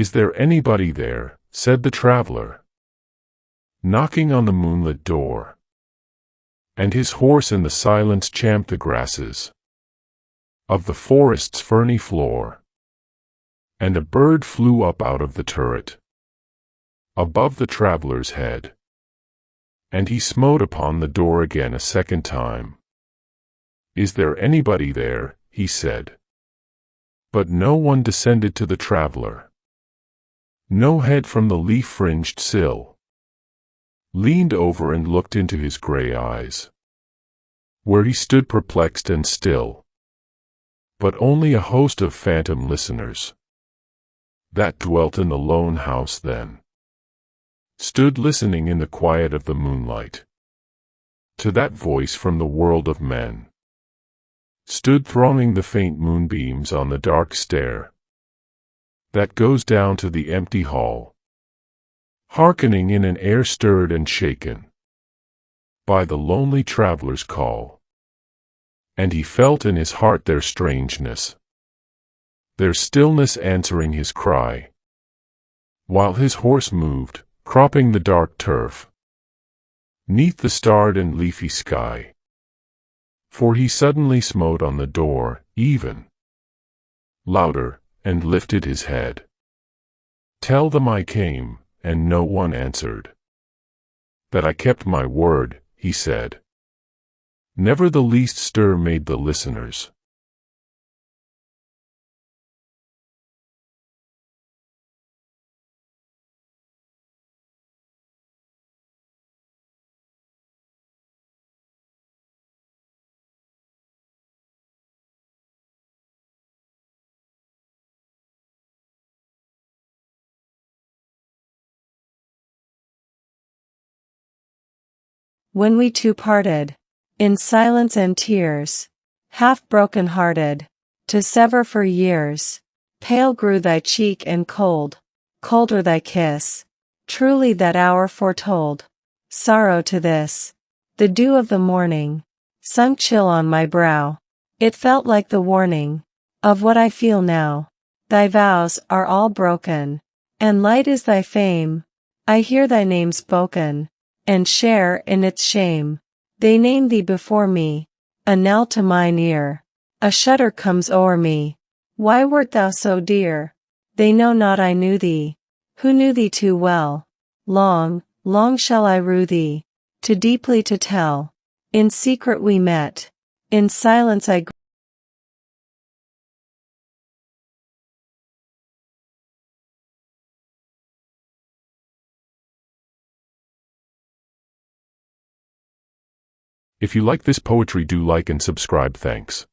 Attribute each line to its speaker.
Speaker 1: "Is there anybody there?" said the traveler, knocking on the moonlit door. And his horse in the silence champed the grasses of the forest's ferny floor. And a bird flew up out of the turret above the traveler's head. And he smote upon the door again a second time. "Is there anybody there?" he said. But no one descended to the traveler. No head from the leaf-fringed sill leaned over and looked into his gray eyes, where he stood perplexed and still. But only a host of phantom listeners that dwelt in the lone house then stood listening in the quiet of the moonlight to that voice from the world of men, stood thronging the faint moonbeams on the dark stair that goes down to the empty hall, hearkening in an air stirred and shaken by the lonely traveler's call. And he felt in his heart their strangeness, their stillness answering his cry, while his horse moved, cropping the dark turf, 'neath the starred and leafy sky. For he suddenly smote on the door, even louder, and lifted his head. "Tell them I came, and no one answered. That I kept my word," he said. Never the least stir made the listeners.
Speaker 2: When we two parted, in silence and tears, half broken-hearted, to sever for years, pale grew thy cheek and cold, colder thy kiss. Truly that hour foretold sorrow to this. The dew of the morning sunk chill on my brow. It felt like the warning of what I feel now. Thy vows are all broken, and light is thy fame. I hear thy name spoken, and share in its shame. They name thee before me, a knell to mine ear. A shudder comes o'er me. Why wert thou so dear? They know not I knew thee, who knew thee too well. Long, long shall I rue thee, too deeply to tell. In secret we met, in silence I
Speaker 1: If you like this poetry, do like and subscribe. Thanks.